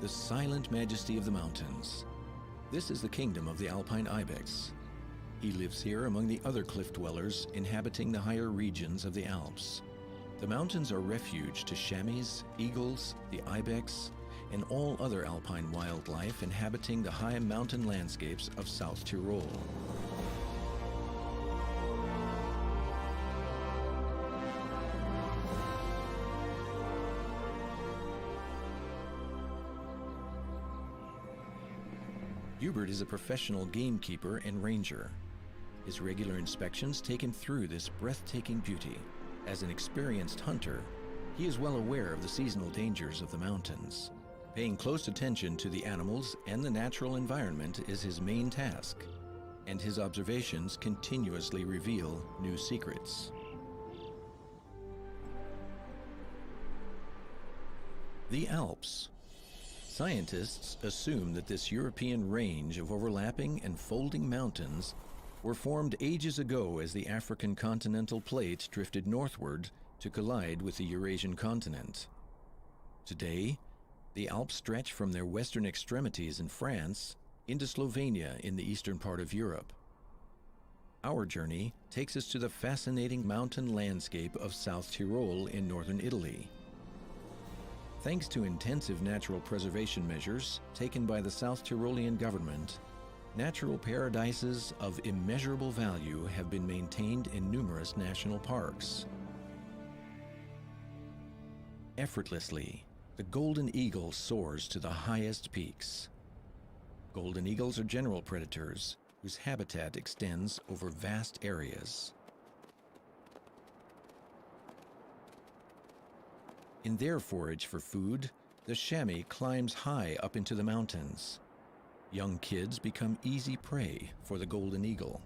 the silent majesty of the mountains. This is the kingdom of the Alpine Ibex. He lives here among the other cliff dwellers inhabiting the higher regions of the Alps. The mountains are refuge to chamois, eagles, the ibex, and all other alpine wildlife inhabiting the high mountain landscapes of South Tyrol. Hubert is a professional gamekeeper and ranger. His regular inspections take him through this breathtaking beauty. As an experienced hunter, he is well aware of the seasonal dangers of the mountains. Paying close attention to the animals and the natural environment is his main task, and his observations continuously reveal new secrets. The Alps. Scientists assume that this European range of overlapping and folding mountains were formed ages ago as the African continental plate drifted northward to collide with the Eurasian continent. Today, the Alps stretch from their western extremities in France into Slovenia in the eastern part of Europe. Our journey takes us to the fascinating mountain landscape of South Tyrol in northern Italy. Thanks to intensive natural preservation measures taken by the South Tyrolean government, natural paradises of immeasurable value have been maintained in numerous national parks. Effortlessly, the golden eagle soars to the highest peaks. Golden eagles are general predators whose habitat extends over vast areas. In their forage for food, the chamois climbs high up into the mountains. Young kids become easy prey for the golden eagle.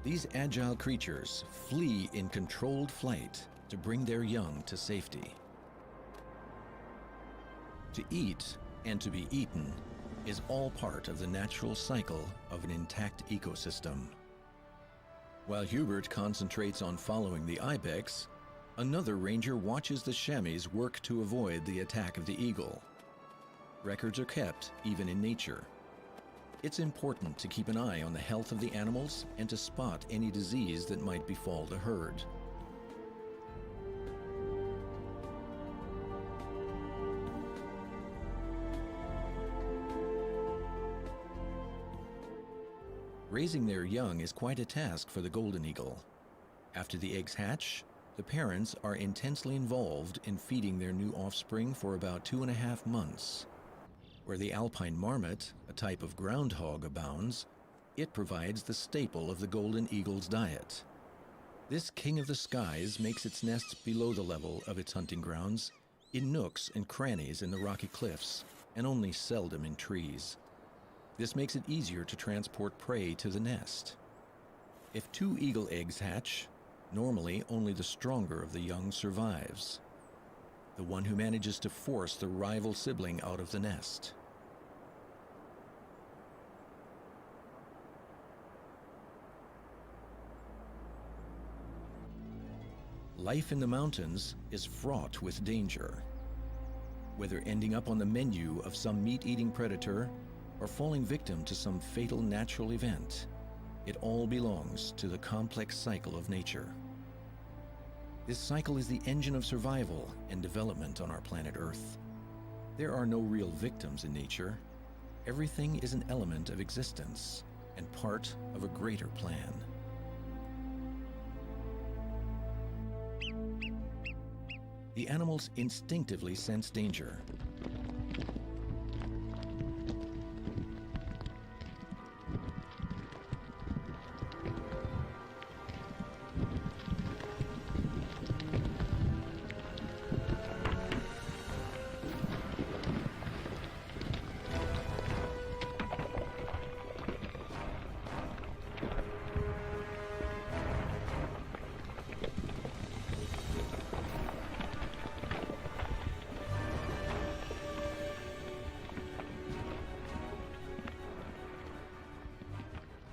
These agile creatures flee in controlled flight to bring their young to safety. To eat and to be eaten is all part of the natural cycle of an intact ecosystem. While Hubert concentrates on following the ibex, another ranger watches the chamois work to avoid the attack of the eagle. Records are kept even in nature. It's important to keep an eye on the health of the animals and to spot any disease that might befall the herd. Raising their young is quite a task for the golden eagle. After the eggs hatch, the parents are intensely involved in feeding their new offspring for about 2.5 months. Where the alpine marmot, a type of groundhog, abounds, it provides the staple of the golden eagle's diet. This king of the skies makes its nest below the level of its hunting grounds, in nooks and crannies in the rocky cliffs, and only seldom in trees. This makes it easier to transport prey to the nest. If 2 eagle eggs hatch, normally only the stronger of the young survives, the one who manages to force the rival sibling out of the nest. Life in the mountains is fraught with danger. Whether ending up on the menu of some meat-eating predator or falling victim to some fatal natural event, it all belongs to the complex cycle of nature. This cycle is the engine of survival and development on our planet Earth. There are no real victims in nature. Everything is an element of existence and part of a greater plan. The animals instinctively sense danger.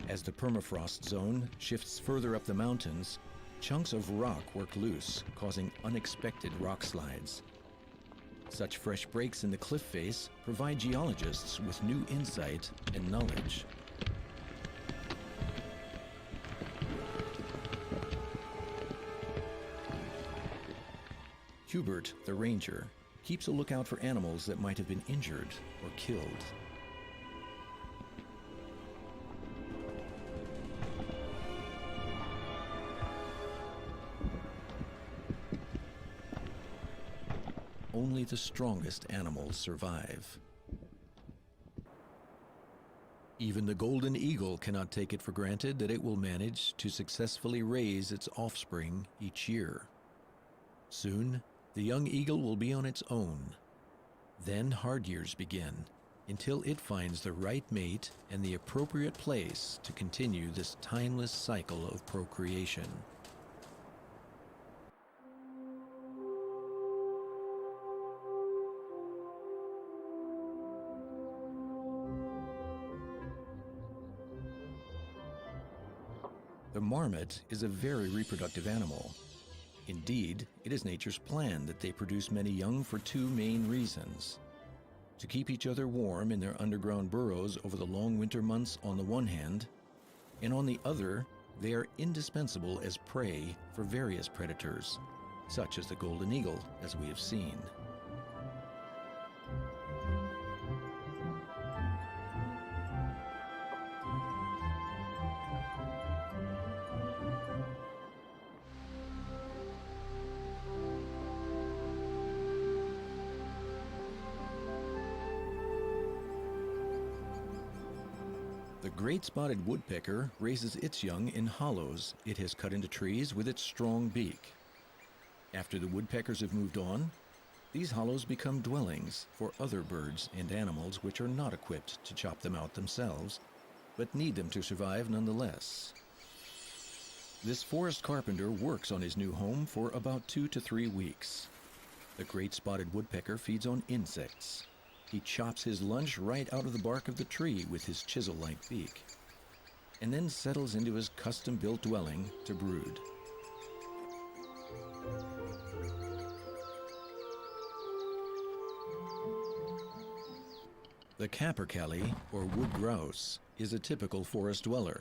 As the permafrost zone shifts further up the mountains, chunks of rock work loose, causing unexpected rock slides. Such fresh breaks in the cliff face provide geologists with new insight and knowledge. Hubert, the ranger, keeps a lookout for animals that might have been injured or killed. Only the strongest animals survive. Even the golden eagle cannot take it for granted that it will manage to successfully raise its offspring each year. Soon, the young eagle will be on its own. Then hard years begin, until it finds the right mate and the appropriate place to continue this timeless cycle of procreation. The marmot is a very reproductive animal. Indeed, it is nature's plan that they produce many young for two main reasons: to keep each other warm in their underground burrows over the long winter months on the one hand, and on the other, they are indispensable as prey for various predators, such as the golden eagle, as we have seen. The great spotted woodpecker raises its young in hollows it has cut into trees with its strong beak. After the woodpeckers have moved on, these hollows become dwellings for other birds and animals which are not equipped to chop them out themselves, but need them to survive nonetheless. This forest carpenter works on his new home for about 2 to 3 weeks. The great spotted woodpecker feeds on insects. He chops his lunch right out of the bark of the tree with his chisel-like beak, and then settles into his custom-built dwelling to brood. The capercaillie, or wood grouse, is a typical forest dweller.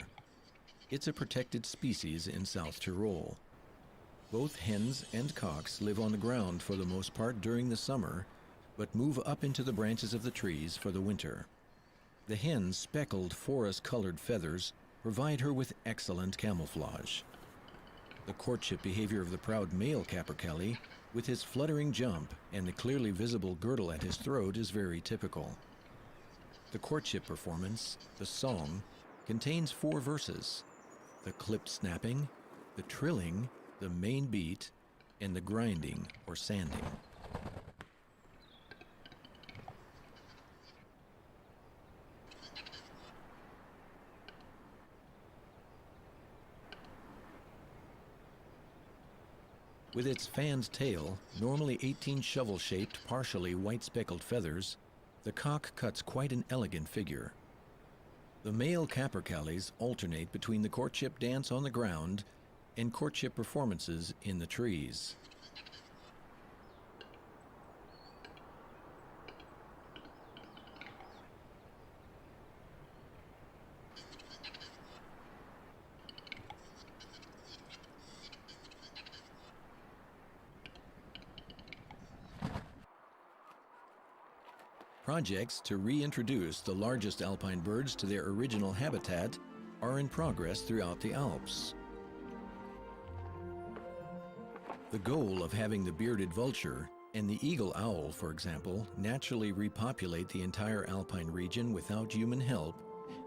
It's a protected species in South Tyrol. Both hens and cocks live on the ground for the most part during the summer, but move up into the branches of the trees for the winter. The hen's speckled forest-colored feathers provide her with excellent camouflage. The courtship behavior of the proud male capercaillie, with his fluttering jump and the clearly visible girdle at his throat, is very typical. The courtship performance, the song, contains 4 verses: the clipped snapping, the trilling, the main beat, and the grinding or sanding. With its fanned tail, normally 18 shovel-shaped, partially white-speckled feathers, the cock cuts quite an elegant figure. The male capercaillies alternate between the courtship dance on the ground and courtship performances in the trees. Projects to reintroduce the largest alpine birds to their original habitat are in progress throughout the Alps. The goal of having the bearded vulture and the eagle owl, for example, naturally repopulate the entire alpine region without human help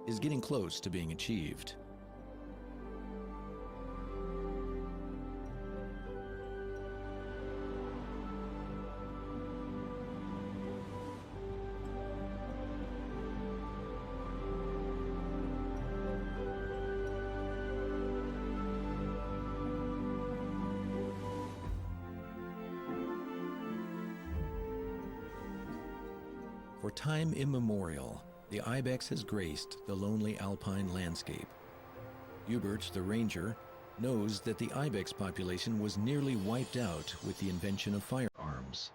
is getting close to being achieved. For time immemorial, the ibex has graced the lonely alpine landscape, Hubert, the ranger, knows that the ibex population was nearly wiped out with the invention of firearms.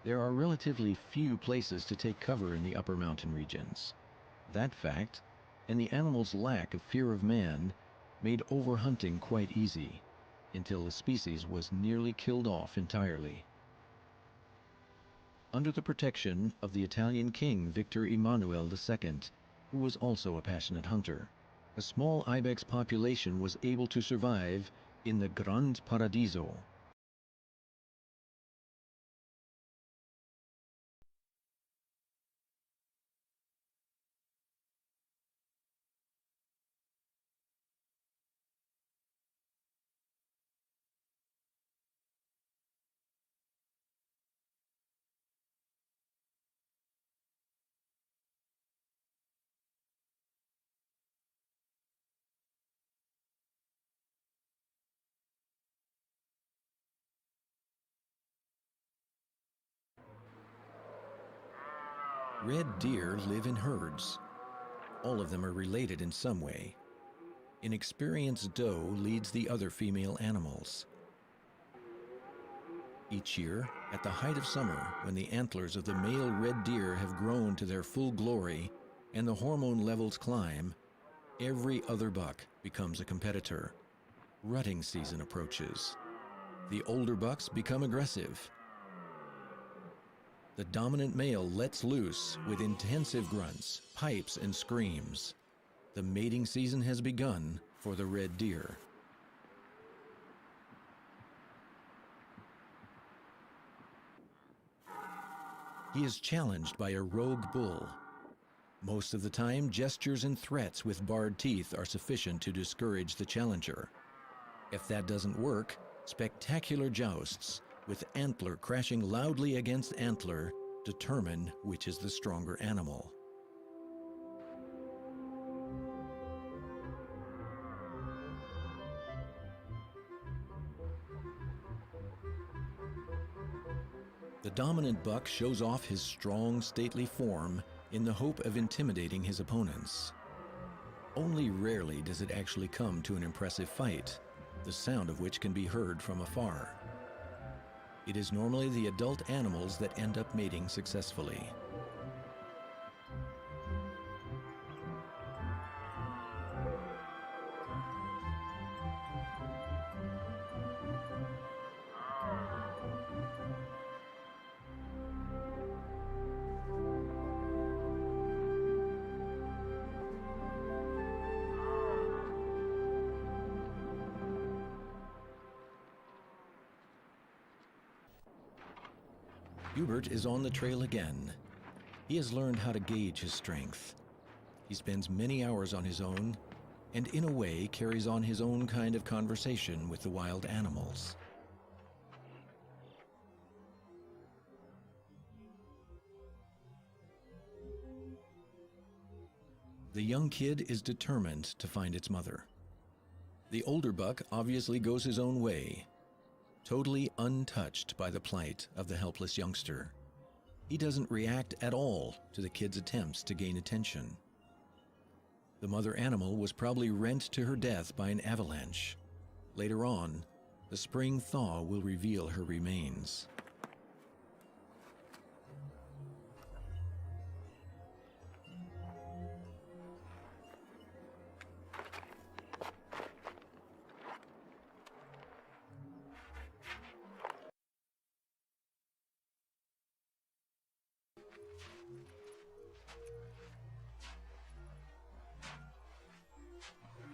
There are relatively few places to take cover in the upper mountain regions. That fact, and the animal's lack of fear of man, made overhunting quite easy, until the species was nearly killed off entirely. Under the protection of the Italian king Victor Emmanuel II, who was also a passionate hunter, a small ibex population was able to survive in the Gran Paradiso. Red deer live in herds. All of them are related in some way. An experienced doe leads the other female animals. Each year, at the height of summer, when the antlers of the male red deer have grown to their full glory and the hormone levels climb, every other buck becomes a competitor. Rutting season approaches. The older bucks become aggressive. The dominant male lets loose with intensive grunts, pipes, and screams. The mating season has begun for the red deer. He is challenged by a rogue bull. Most of the time, gestures and threats with bared teeth are sufficient to discourage the challenger. If that doesn't work, spectacular jousts, with antler crashing loudly against antler, determine which is the stronger animal. The dominant buck shows off his strong, stately form in the hope of intimidating his opponents. Only rarely does it actually come to an impressive fight, the sound of which can be heard from afar. It is normally the adult animals that end up mating successfully. Hubert is on the trail again. He has learned how to gauge his strength. He spends many hours on his own, and in a way carries on his own kind of conversation with the wild animals. The young kid is determined to find its mother. The older buck obviously goes his own way, totally untouched by the plight of the helpless youngster. He doesn't react at all to the kid's attempts to gain attention. The mother animal was probably rent to her death by an avalanche. Later on, the spring thaw will reveal her remains.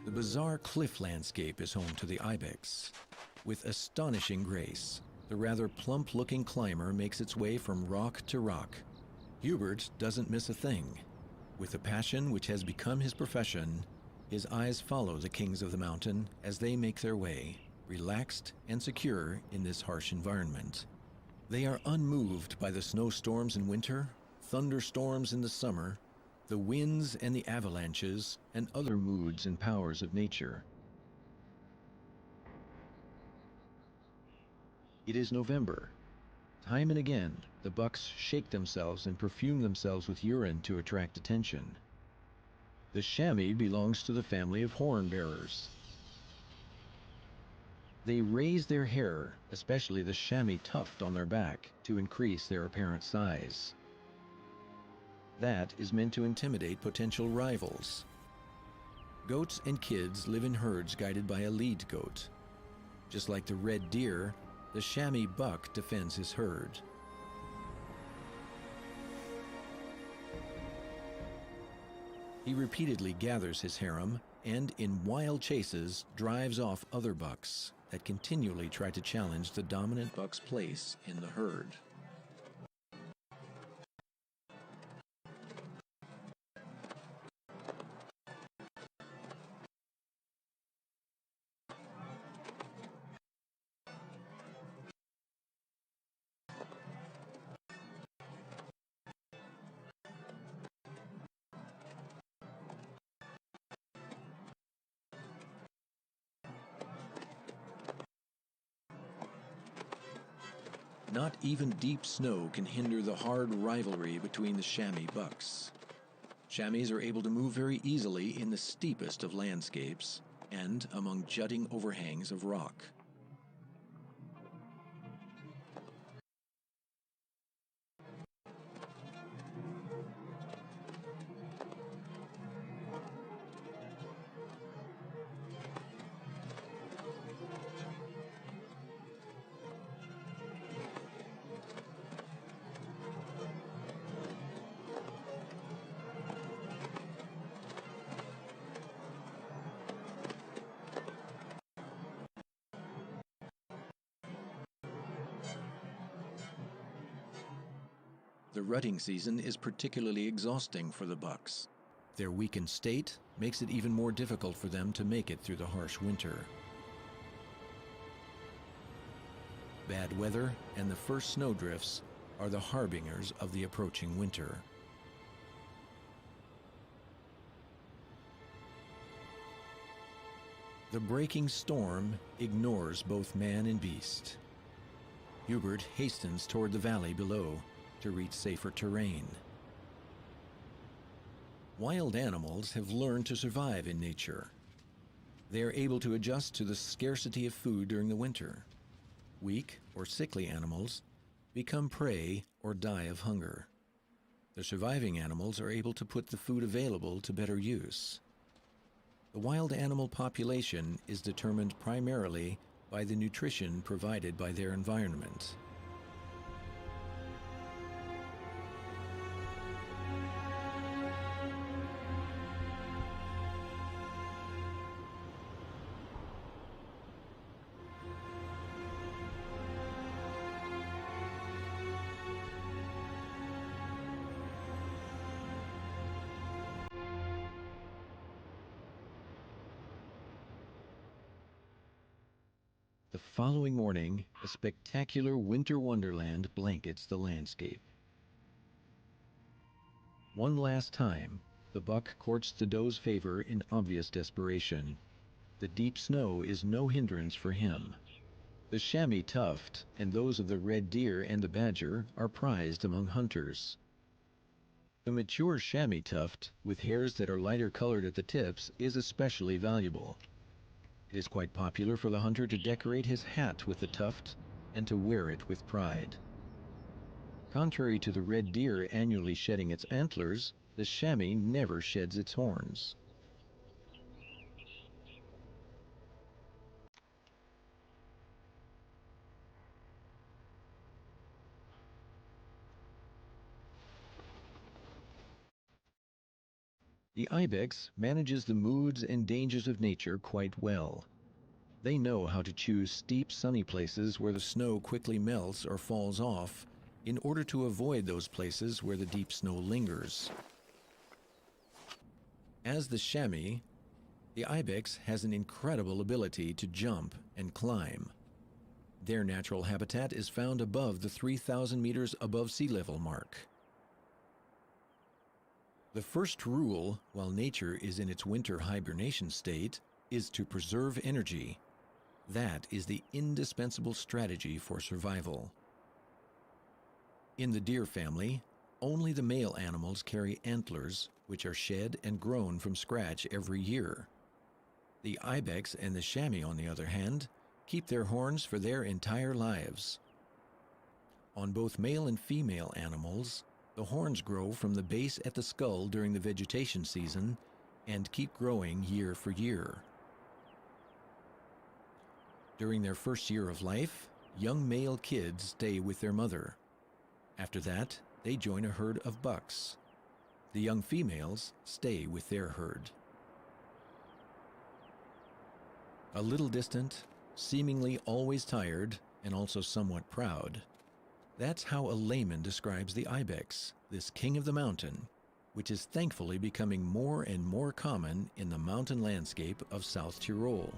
The bizarre cliff landscape is home to the ibex. With astonishing grace, the rather plump-looking climber makes its way from rock to rock. Hubert doesn't miss a thing. With the passion which has become his profession, his eyes follow the kings of the mountain as they make their way, relaxed and secure in this harsh environment. They are unmoved by the snowstorms in winter, thunderstorms in the summer, the winds and the avalanches, and other moods and powers of nature. It is November. Time and again, the bucks shake themselves and perfume themselves with urine to attract attention. The chamois belongs to the family of horn bearers. They raise their hair, especially the chamois tuft on their back, to increase their apparent size. That is meant to intimidate potential rivals. Goats and kids live in herds guided by a lead goat. Just like the red deer, the chamois buck defends his herd. He repeatedly gathers his harem and, in wild chases, drives off other bucks that continually try to challenge the dominant buck's place in the herd. Not even deep snow can hinder the hard rivalry between the chamois bucks. Chamois are able to move very easily in the steepest of landscapes and among jutting overhangs of rock. The rutting season is particularly exhausting for the bucks. Their weakened state makes it even more difficult for them to make it through the harsh winter. Bad weather and the first snowdrifts are the harbingers of the approaching winter. The breaking storm ignores both man and beast. Hubert hastens toward the valley below to reach safer terrain. Wild animals have learned to survive in nature. They are able to adjust to the scarcity of food during the winter. Weak or sickly animals become prey or die of hunger. The surviving animals are able to put the food available to better use. The wild animal population is determined primarily by the nutrition provided by their environment. The following morning, a spectacular winter wonderland blankets the landscape. One last time, the buck courts the doe's favor in obvious desperation. The deep snow is no hindrance for him. The chamois tuft and those of the red deer and the badger are prized among hunters. The mature chamois tuft, with hairs that are lighter colored at the tips, is especially valuable. It is quite popular for the hunter to decorate his hat with the tuft and to wear it with pride. Contrary to the red deer annually shedding its antlers, the chamois never sheds its horns. The ibex manages the moods and dangers of nature quite well. They know how to choose steep, sunny places where the snow quickly melts or falls off in order to avoid those places where the deep snow lingers. As the chamois, the ibex has an incredible ability to jump and climb. Their natural habitat is found above the 3,000 meters above sea level mark. The first rule, while nature is in its winter hibernation state, is to preserve energy. That is the indispensable strategy for survival. In the deer family, Only the male animals carry antlers, which are shed and grown from scratch every year. The ibex and the chamois, on the other hand, keep their horns for their entire lives. On both male and female animals, the horns grow from the base at the skull during the vegetation season and keep growing year for year. During their first year of life, young male kids stay with their mother. After that, they join a herd of bucks. The young females stay with their herd. A little distant, seemingly always tired, and also somewhat proud. That's how a layman describes the ibex, this king of the mountain, which is thankfully becoming more and more common in the mountain landscape of South Tyrol.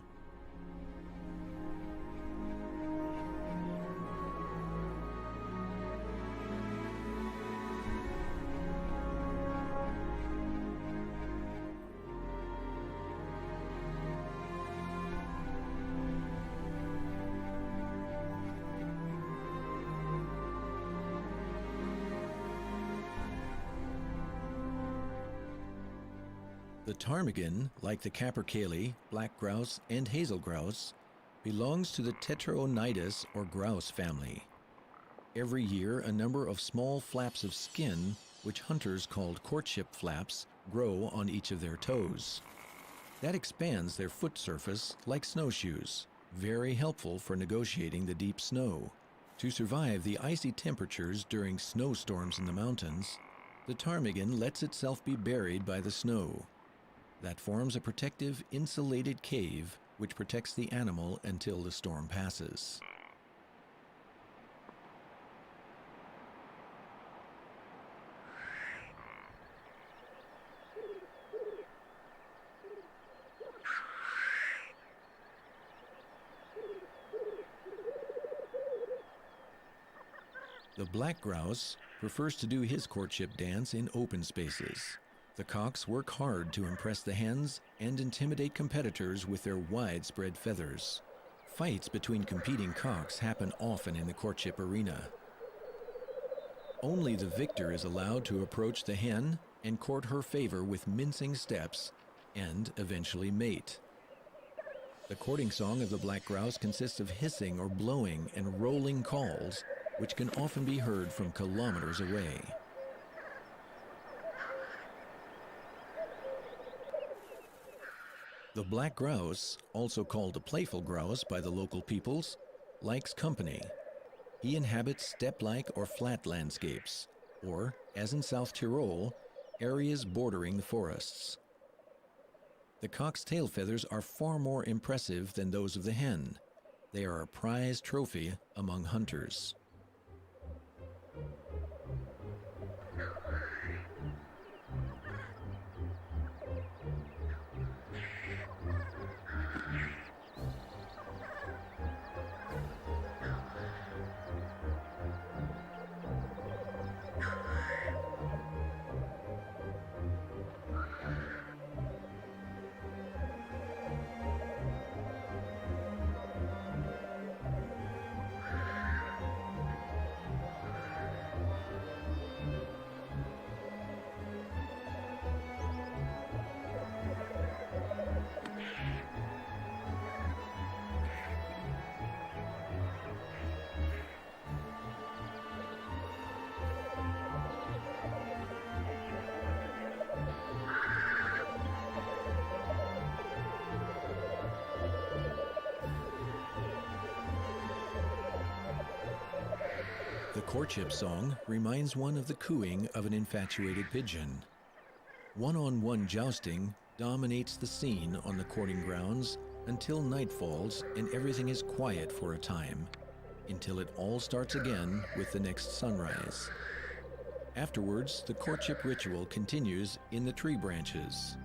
The ptarmigan, like the capercaillie, black grouse, and hazel grouse, belongs to the Tetronidae or grouse family. Every year, a number of small flaps of skin, which hunters called courtship flaps, grow on each of their toes. That expands their foot surface like snowshoes, very helpful for negotiating the deep snow. To survive the icy temperatures during snowstorms in the mountains, the ptarmigan lets itself be buried by the snow. That forms a protective, insulated cave which protects the animal until the storm passes. The black grouse prefers to do his courtship dance in open spaces. The cocks work hard to impress the hens and intimidate competitors with their widespread feathers. Fights between competing cocks happen often in the courtship arena. Only the victor is allowed to approach the hen and court her favor with mincing steps and eventually mate. The courting song of the black grouse consists of hissing or blowing and rolling calls, which can often be heard from kilometers away. The black grouse, also called the playful grouse by the local peoples, likes company. He inhabits steppe-like or flat landscapes, or, as in South Tyrol, areas bordering the forests. The cock's tail feathers are far more impressive than those of the hen. They are a prized trophy among hunters. The courtship song reminds one of the cooing of an infatuated pigeon. One-on-one jousting dominates the scene on the courting grounds until night falls and everything is quiet for a time, until it all starts again with the next sunrise. Afterwards, the courtship ritual continues in the tree branches.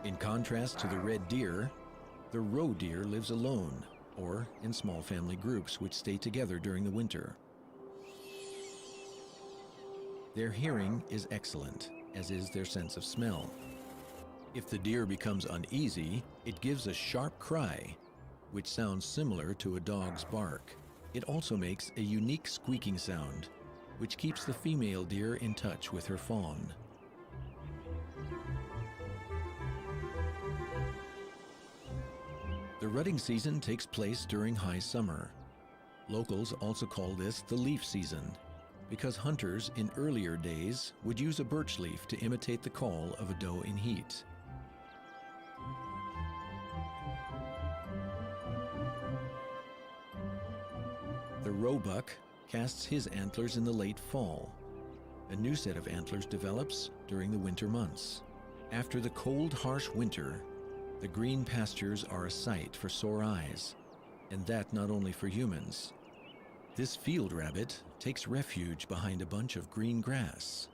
In contrast to the red deer, the roe deer lives alone, or in small family groups which stay together during the winter. Their hearing is excellent, as is their sense of smell. If the deer becomes uneasy, it gives a sharp cry, which sounds similar to a dog's bark. It also makes a unique squeaking sound, which keeps the female deer in touch with her fawn. The rutting season takes place during high summer. Locals also call this the leaf season, because hunters in earlier days would use a birch leaf to imitate the call of a doe in heat. The roebuck casts his antlers in the late fall. A new set of antlers develops during the winter months. After the cold, harsh winter, the green pastures are a sight for sore eyes, and that not only for humans. This field rabbit takes refuge behind a bunch of green grass.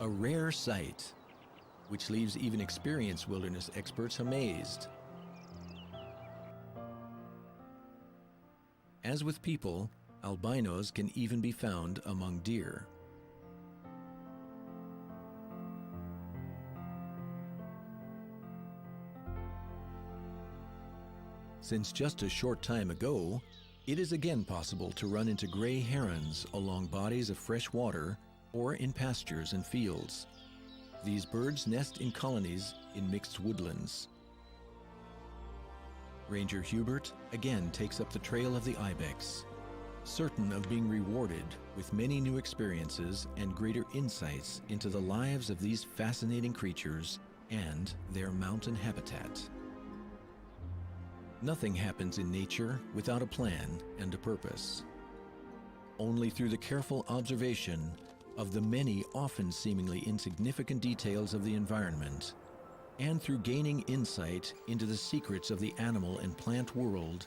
A rare sight, which leaves even experienced wilderness experts amazed. As with people, albinos can even be found among deer. Since just a short time ago, it is again possible to run into gray herons along bodies of fresh water or in pastures and fields. These birds nest in colonies in mixed woodlands. Ranger Hubert again takes up the trail of the ibex, certain of being rewarded with many new experiences and greater insights into the lives of these fascinating creatures and their mountain habitat. Nothing happens in nature without a plan and a purpose. Only through the careful observation of the many often seemingly insignificant details of the environment, and through gaining insight into the secrets of the animal and plant world,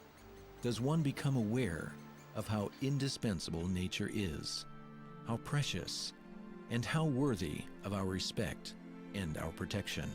does one become aware of how indispensable nature is, how precious, and how worthy of our respect and our protection.